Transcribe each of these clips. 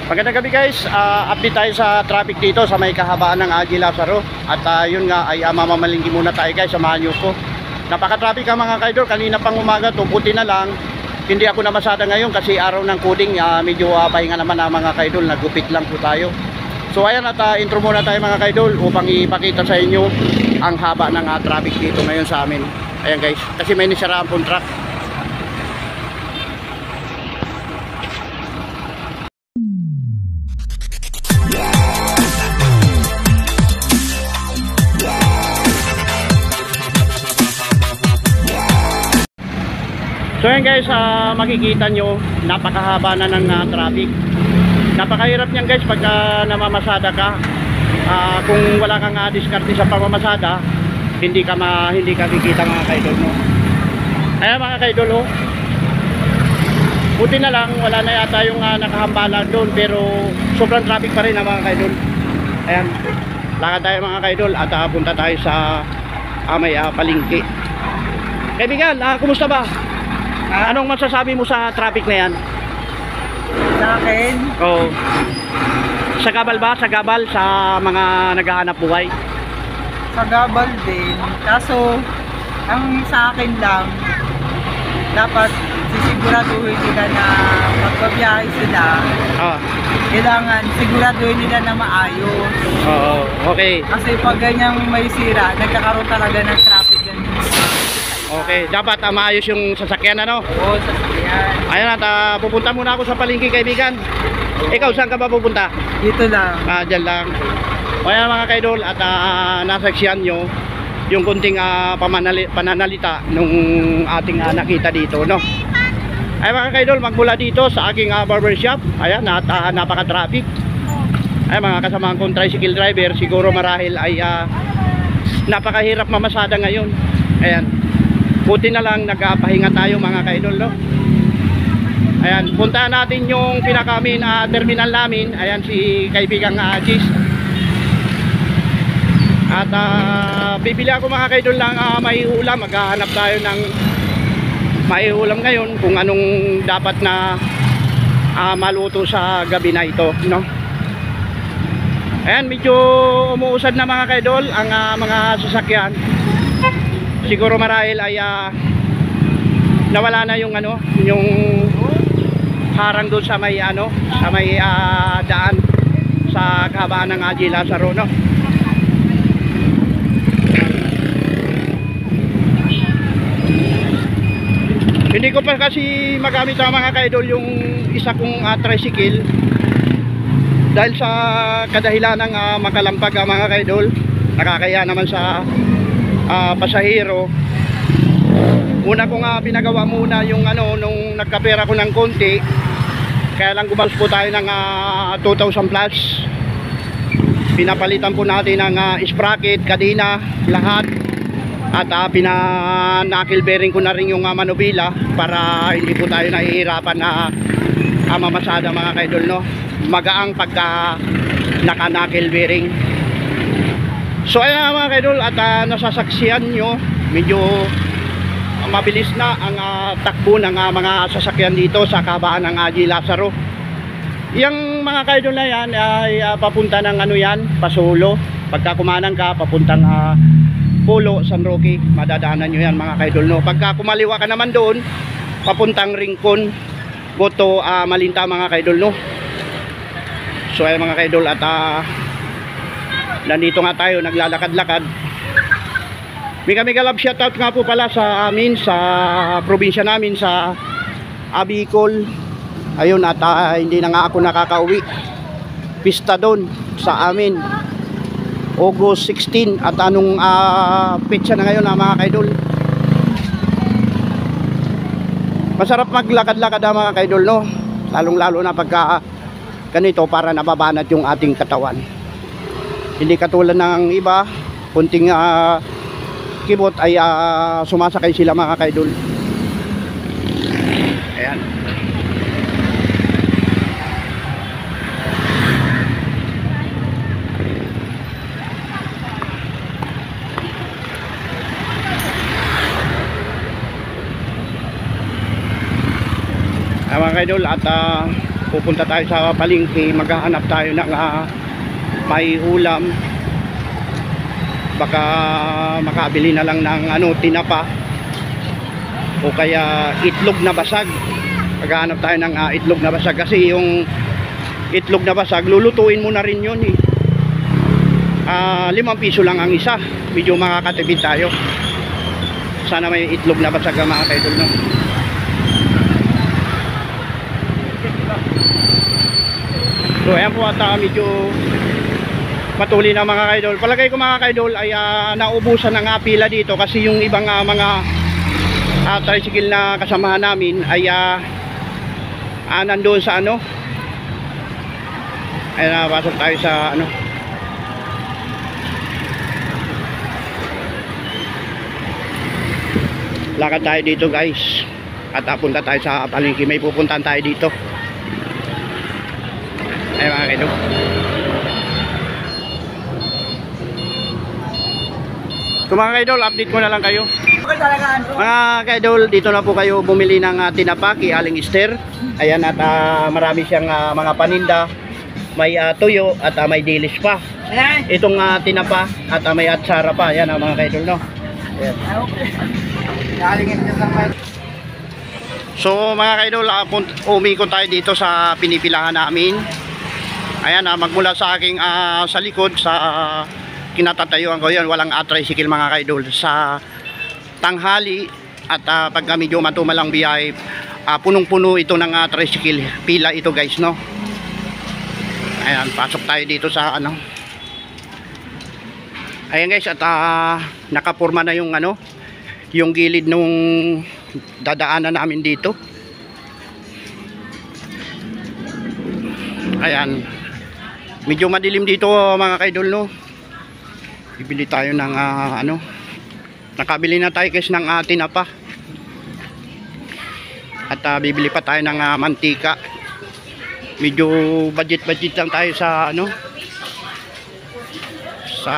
Magandang gabi guys, update tayo sa traffic dito sa may kahabaan ng Aji Lazaro. At yun nga ay mamamalingki muna tayo guys, samahan nyo ko. Napaka-traffic ang mga kaidol, kanina pang umaga tumuputi na lang. Hindi ako namasada ngayon kasi araw ng coding, medyo pahinga naman ang mga kaidol, nagupit lang po tayo. So ayan at intro muna tayo mga kaidol upang ipakita sa inyo ang haba ng traffic dito ngayon sa amin. Ayan guys, kasi may nisaraan pong truck. So yan guys, makikita nyo napakahaba na ng traffic. Napakahirap niyan guys pagka namamasada ka. Kung wala kang diskarte sa pamamasada, hindi ka kikita mga kaidol mo. Ayan mga kaidol oh. Buti na lang wala na yata yung nakahambalan doon, pero sobrang traffic pa rin mga kaidol. Ayan, lakad tayo mga kaidol at punta tayo sa may palengke. Kaibigan, kumusta ba? Anong masasabi mo sa traffic na yan? Sa akin? Oo. Sagabal ba? Sagabal sa mga naghahanap buhay? Sagabal din. Kaso, ang sa akin lang, dapat sisiguraduhin nila na magbabiyahe sila. Kailangan siguraduhin nila na maayos. Oo, okay. Kasi pag ganyang may sira, nagkakaroon talaga ng traffic yan. Okay, dapat maayos yung sasakyan ano? Oo, sasakyan. Ayan at pupunta muna ako sa palengke kaibigan. Ikaw saan ka ba pupunta? Dito lang. Dyan lang. O ayan mga kaidol at nasaksiyan nyo yung kunting pananalita nung ating nakita dito no? Ay mga kaidol, magmula dito sa aking barbershop. Ayan at napaka-traffic. Ay mga kasamahan kong tricycle driver, siguro marahil ay napakahirap mamasada ngayon. Ayan, buti na lang nagpahinga tayo mga kaidol no? Ayan, puntahan natin yung pinakamin terminal namin. Ayan si kaibigang Jis. At bibili ako mga kaidol ng may ulam. Maghahanap tayo ng may ulam ngayon kung anong dapat na maluto sa gabi na ito no? Ayan, medyo umuusad na mga kaidol ang mga sasakyan. Siguro marahil ay nawala na yung yung harang doon sa may sa may daan sa kahabaan ng Aji Lazaro no? Hindi ko pa kasi magamit ang mga kaidol yung isa kong tricycle dahil sa kadahilan ng makalampag mga kaidol, nakakaya naman sa pasahero. Una ko nga pinagawa muna yung nung nagkapera ko ng konti, kaya lang gumalos po tayo ng 2,000 plus. Pinapalitan po natin ng sprocket, kadena, lahat. At pinanakil bearing ko na rin yung manubila para hindi po tayo nahihirapan na mamasada mga kaidol no? Magaang pagka naka-knuckle bearing. So ayan mga kaidol at nasasaksiyan nyo medyo mabilis na ang takbo ng mga sasakyan dito sa kahabaan ng Aji Lazaro. Yung mga kaidol na yan ay papunta ng yan, Pasulo. Pagka kumanang ka papuntang Pulo, San Roque, madadaanan nyo yan mga kaidol no? Pagka kumaliwa ka naman doon papuntang Rincon, Goto, Malinta mga kaidol no? So ay mga kaidol at nandito nga tayo naglalakad-lakad. Mega love shoutout nga po pala sa amin sa probinsya namin sa Bicol. Ayun at hindi na nga ako nakakauwi. Pista doon sa amin August 16 at anong petsa na ngayon mga kaidol. Masarap maglakad-lakad mga kaidol no? Lalong lalo na pagka ganito para nababanat yung ating katawan. Hindi katulad ng iba, kunting kibot ay sumasakay sila mga kaidol. Ayan. mga kaidol at pupunta tayo sa palengke, maghahanap tayo ng may ulam. Baka makabili na lang ng tinapa o kaya itlog na basag. Maghahanap tayo ng itlog na basag kasi yung itlog na basag lulutuin mo na rin yun eh. 5 piso lang ang isa, medyo makakatipid tayo. Sana may itlog na basag mga kaidol, no? So ayan po at medyo patuloy na mga kaidol. Palagay ko mga kaidol ay naubusan ng pila dito kasi yung ibang mga tricycle na kasamahan namin ay nandoon sa ay napasok tayo sa lakad tayo dito guys at punta tayo sa palengke. May pupuntahan tayo dito ay mga kaidol. So mga kaidol, update ko na lang kayo. Mga kaidol, dito na po kayo bumili ng tinapa kay Aling Esther. Ayan at marami siyang mga paninda. May tuyo at may dilis pa. Itong tinapa at may atsara pa. Ayan mga kaidol, no? Ayan. So mga kaidol, umikot tayo dito sa pinipilahan namin. Ayan, magmula sa aking sa likod sa kinatatayuan ko yan, walang tricycle mga kaidol. Sa tanghali at pagka medyo matumalang biyahe, punong-puno ito ng tricycle. Pila ito guys, no? Ayan, pasok tayo dito sa ayan guys, at nakapurma na yung yung gilid nung dadaanan namin dito. Ayan, medyo madilim dito mga kaidol, no? Bibili tayo ng nakabili na tayo guys ng tinapa at bibili pa tayo ng mantika. Medyo budget lang tayo sa sa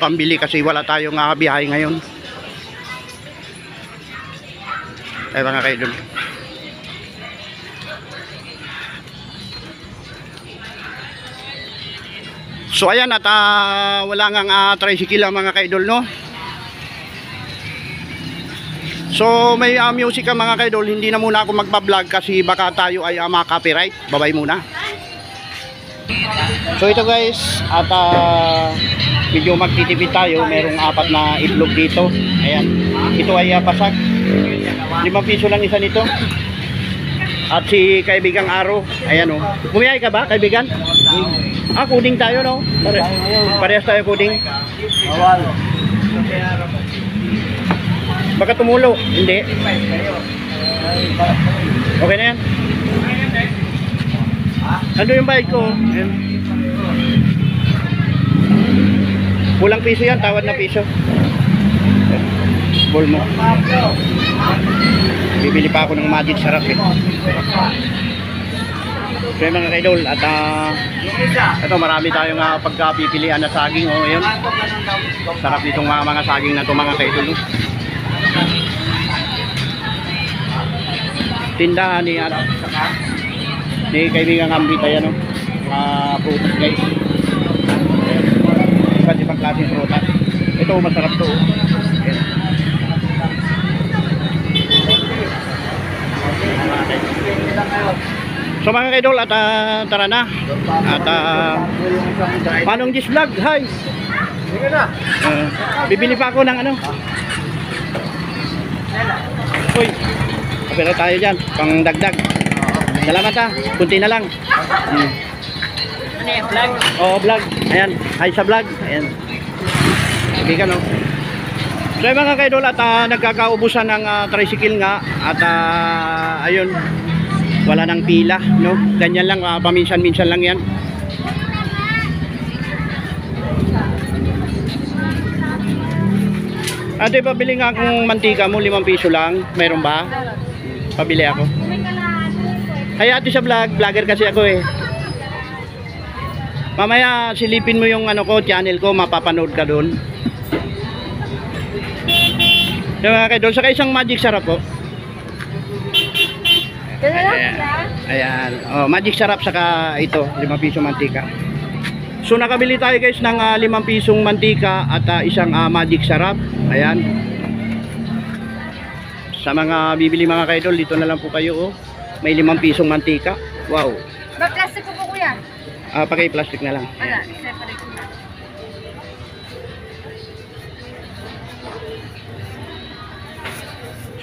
pambili kasi wala tayong biyahe ngayon ay mga kaidol. So ayan at wala ngang tricycle mga kaidol, no? So may music ka mga kaidol. Hindi na muna ako magpa-vlog kasi baka tayo ay ma-copyright. Babay muna. So ito guys, at medyo magtitipid tayo. Merong 4 na itlog dito. Ayan, ito ay basag. 5 piso lang isa nito. At si kaibigang Aro, ayan o. Bumiyay ka ba kaibigan? Kuding tayo, no? Parehas tayo kuding. Baka tumulo. Hindi. Okay na yan. Ano yung bayad ko? Ayan. Kulang piso yan, tawad na piso. Bol mo. Bibili pa ako ng magic sarap eh. So mga kaidol, at ito marami tayong pagkapipilian na saging ngayon. Sarap nitong mga saging na ito mga kaidol. Tindahan ni kaibigang Ambita yan, prutas guys. Iba't ibang klaseng prutas. Ito masarap to. So mga kaidol, at tara na. At Manong Gis Vlog, hi. Bibili pa ako ng Uy, kapira tayo dyan, pang dagdag. Salamat kunti na lang. Ano yung vlog? Oo, vlog. Ayan, hi sa vlog. Ayan. Sige ka, no? So mga kaidol, at nagkakaubusan ng tricycle nga. At ayun, wala nang pila, no? Ganyan lang, paminsan-minsan lang yan. Ate, pabili nga akong mantika mo, 5 piso lang. Mayroon ba? Pabili ako. Kaya ate sa vlog, vlogger kasi ako eh. Mamaya silipin mo yung channel ko, mapapanood ka doon. Yung mga kaidol, saka isang magic sarap po. Ayan. Ayan. Oh, magic sarap saka ito, 5 piso mantika. So nakabili tayo guys ng 5 pisong mantika at isang magic sarap. Ayan. Sa mga bibili mga kaidol, dito na lang po kayo. Oh. May 5 pisong mantika. Wow. Ba-plastic ko po kuya? Paki-plastic na lang. Wala, separate ko na.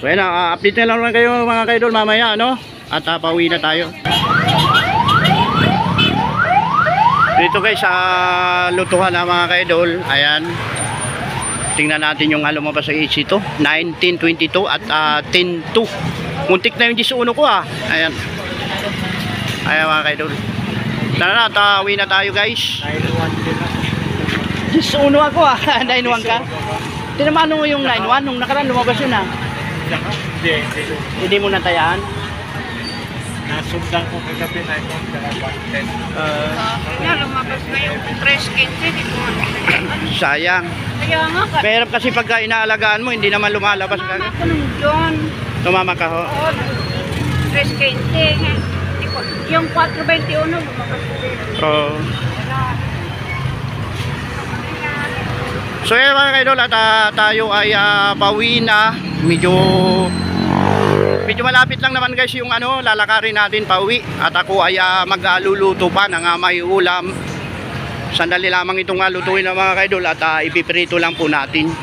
So ayan, update na lang kayo mga kaidol mamaya, no? At pauwi na tayo. Dito guys sa lutuhan ng mga kaidol, ayan. Tingnan natin yung lumabas sa age ito, 1922 at 10-2. Muntik na yung 11 ko Ayan. Ayan mga kaidol. Tara na, pauwi na tayo guys. 11 ako 9-1 ka. Tinaman mo yung 9-1 nung nakaraan lumabas yun Hindi mo natayaan? Nasundan ko kagabi na ito, Kaya lumabas na yung fresh candy, hindi ko Sayang. Kaya nga, Mahirap kasi pagka inaalagaan mo, hindi naman lumalabas mama ka. ko nung John. Tumama ka ho. Oo, fresh candy. Yung 4.21 lumabas din. Oo. Wala. So yun mga kaidol, at tayo ay pauwi na. Medyo malapit lang naman guys yung lalakarin natin pauwi. At ako ay magluluto pa ng may ulam. Sandali lamang itong lutuin ng mga kaidol at ipiprito lang po natin.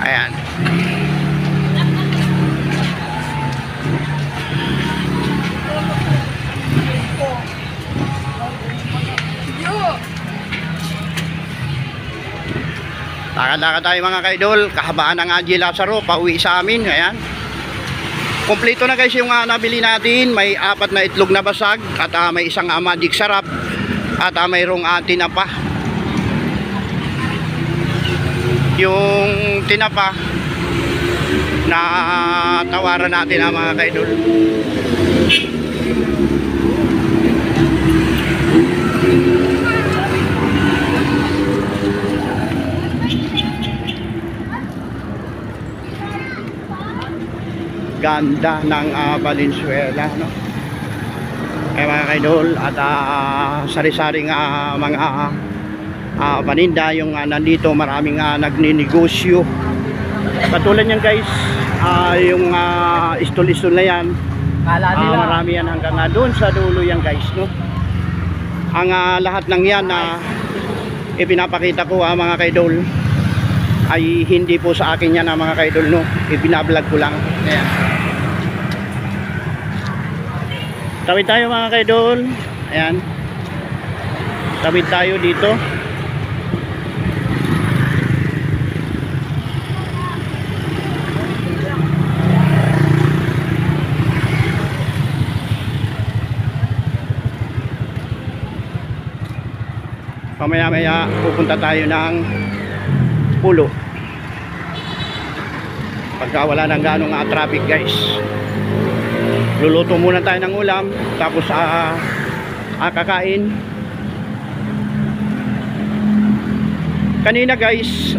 Ayan. Lakad-lakad tayo mga kaidol, kahabaan ng Angie Lazaro, pauwi sa amin. Ayan. Kompleto na guys yung nabili natin. May 4 na itlog na basag at may isang magic sarap at mayroong tinapa. Yung tinapa na tawaran natin mga kaidol. Ganda ng Valenzuela, no? Mga kaidol, at sari-saring mga paninda yung nandito, maraming nagninegosyo. Katulad yan guys, yung istol-istol na yan, marami yan hanggang doon sa dulo yan guys, no? Ang lahat ng yan na ipinapakita ko mga kaidol ay hindi po sa akin yan mga kaidol, no? Ibinablog ko lang. Ayan. Tawid tayo mga kaidol. Ayan. Tawid tayo dito. Pamaya-maya pupunta tayo ng Pulo. Pagka wala nang ganong traffic guys, luluto muna tayo ng ulam, tapos kakain. Kanina guys,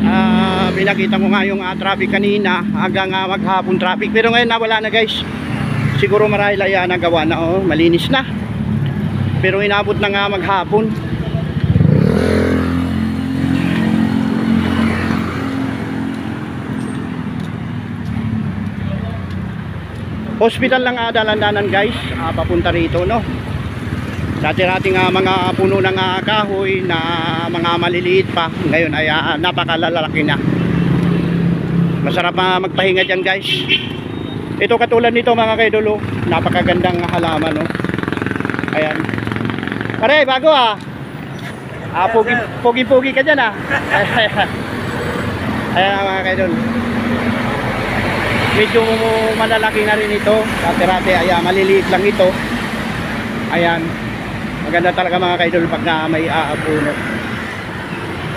pinakita ko nga yung traffic kanina hanggang maghapon traffic, pero ngayon nawala na guys. Siguro marahil ay nagawa na, malinis na, pero inabot na nga maghapon. Hospital lang dalandanan guys, papunta rito, no? Dati-dating mga puno ng kahoy na mga maliliit pa, ngayon ay napakalalaki na. Masarap magpahinga dyan guys. Ito katulad nito mga kaidolo, napakagandang halaman, no? Ayan. Pare, bago pogi-pogi ka dyan Ayan mga kaidol. Medyo malalaki na rin ito. Dati-dati ay maliliit lang ito. Ayan. Maganda talaga mga kaidol pag may puno.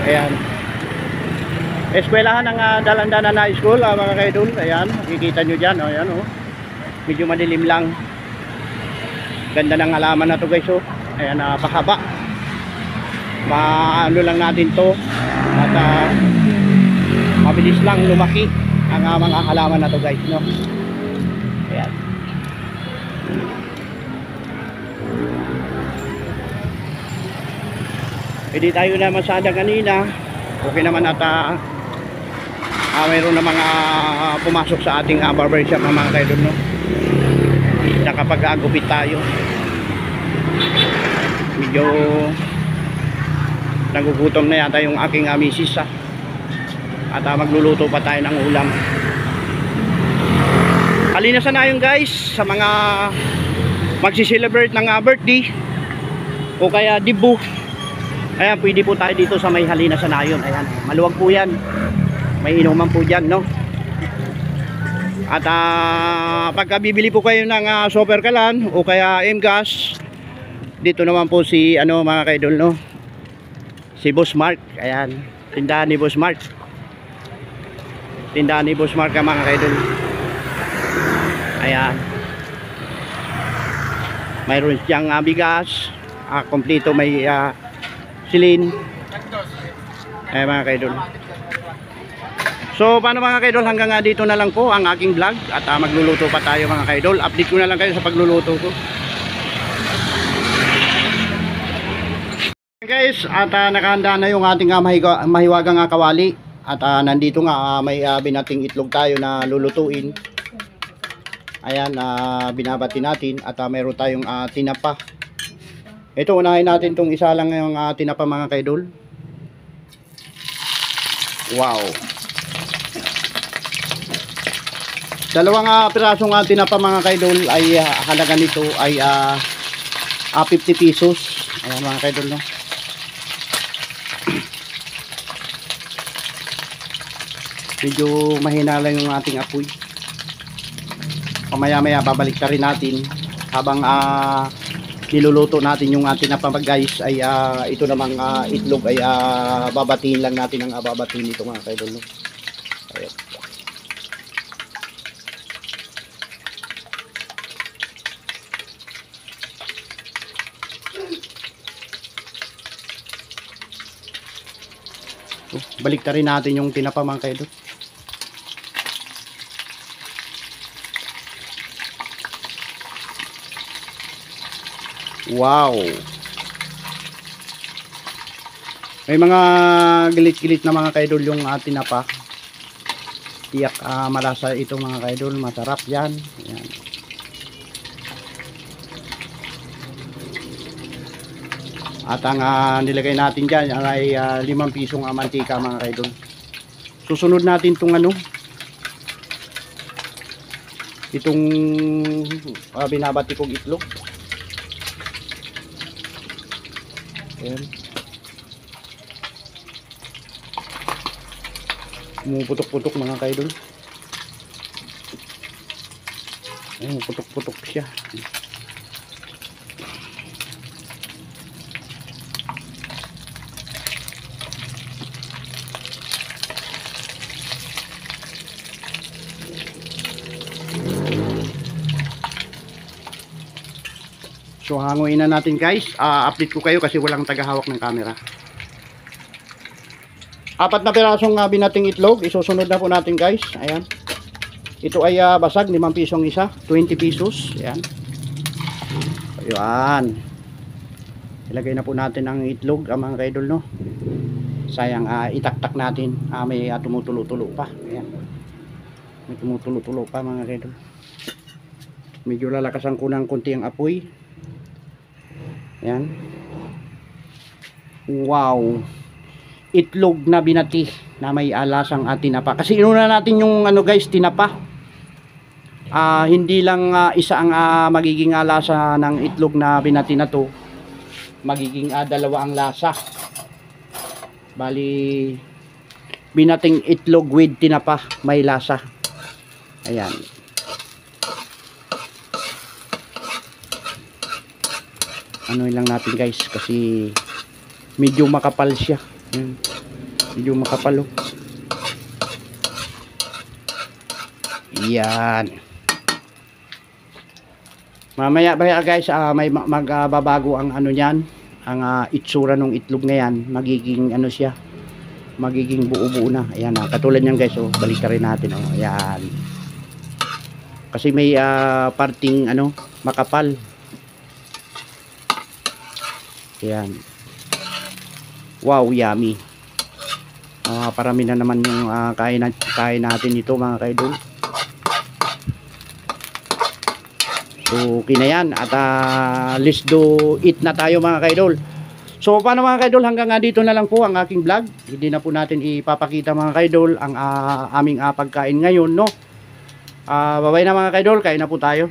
Ayan. Eskwelahan ng Dalandanan High School mga kaidol. Ayan. Makikita nyo dyan. Ayan, medyo madilim lang. Ganda ng halaman na to guys. Ayan, pahaba. Maano lang natin to. At mabilis lang lumaki ang mga halaman na to guys, no? Ayan. Hindi tayo na masada kanina. Okay naman at mayroon na mga pumasok sa ating barbershop mga kaidol, no? Nakapag-agupit tayo. Medyo nagugutom na yata yung aking misis at magluluto pa tayo ng ulam. Halinasan na yun guys sa mga magsi-celebrate ng birthday o kaya dibu. Ayan, pwede po tayo dito sa may Halinasan na yun. Ayan, maluwag po yan, may inuman po dyan, no? At pagka bibili po kayo ng Super Kalan o kaya M-Gas, dito naman po si mga kaidol, no? Si Boss Mark. Ayan, tindahan ni Boss Mark. Tindahan ni Boss Mark mga kaidol. Ayan, mayroon siyang bigas, kompleto, may silin. Ayan mga kaidol. So paano mga kaidol, hanggang dito na lang po ang aking vlog at magluluto pa tayo mga kaidol. Update ko na lang kayo sa pagluluto ko guys. At nakahanda na yung ating mahiwagang kawali. At nandito nga may binating itlog tayo na lulutuin. Ayan, binabati natin. At meron tayong tinapa. Ito, unahin natin tong isa lang yung tinapa mga kaidol. Wow, dalawang pirasong tinapa mga kaidol ay halaga nito ay 50 pesos. Ayan mga kaidol, no? Medyo mahina lang yung ating apoy. Pamaya maya babalik na rin natin habang niluluto natin yung tinapa guys. Ay ito namang itlog ay babatiin lang natin ang babatiin nito mga kaidol, no? Ayan. Balik na rin natin yung tinapa mga kaidol. Wow, may mga gilit-gilit na mga kaidol yung tinapa. Tiyak malasa ito mga kaidol, masarap yan. Ayan. At ang nilagay natin dyan ay 5 pisong mantika mga kaidol. Susunod natin itong itong binabati kong itlog. Ayan. Pumuputok-putok mga kaidol. Ayan, putok-putok siya. So hanguin na natin guys. Update ko kayo kasi walang tagahawak ng camera. 4 na pirasong binating itlog. Isusunod na po natin guys. Ayan. Ito ay basag, 5 pisong isa, 20 pesos. Ayan. Ayan. Ilagay na po natin ang itlog mga kaidol, no? Sayang itaktak natin. May tumutulo-tulo pa. Ayan. May tumutulo-tulo pa mga kaidol. Medyo lalakasan ko ng konti ang apoy. Ayan. Wow, itlog na binati na may lasang tinapa. Kasi inuna natin yung guys, tinapa. Hindi lang isa ang magiging lasa ng itlog na binati na to. Magiging dalawa ang lasa. Bali, binating itlog with tinapa, may lasa. Ayan. Anuin lang natin guys kasi medyo makapal siya. Medyo makapal, oh. Yan. Mamaya guys, may magbabago ang niyan, ang itsura ng itlog na yan. Magiging siya, magiging buo-buo na. Ayan, katulad niyan guys, oh. Balik rin natin, oh. Ayan. Kasi may parting makapal. Ayan. Wow, yummy. Parami na naman yung kain natin ito mga kaidol. So okay na yan. At let's do it na tayo mga kaidol. So paano mga kaidol, hanggang dito na lang po ang aking vlog. Hindi na po natin ipapakita mga kaidol ang aming pagkain ngayon, no? Bye-bye na mga kaidol, kain na po tayo.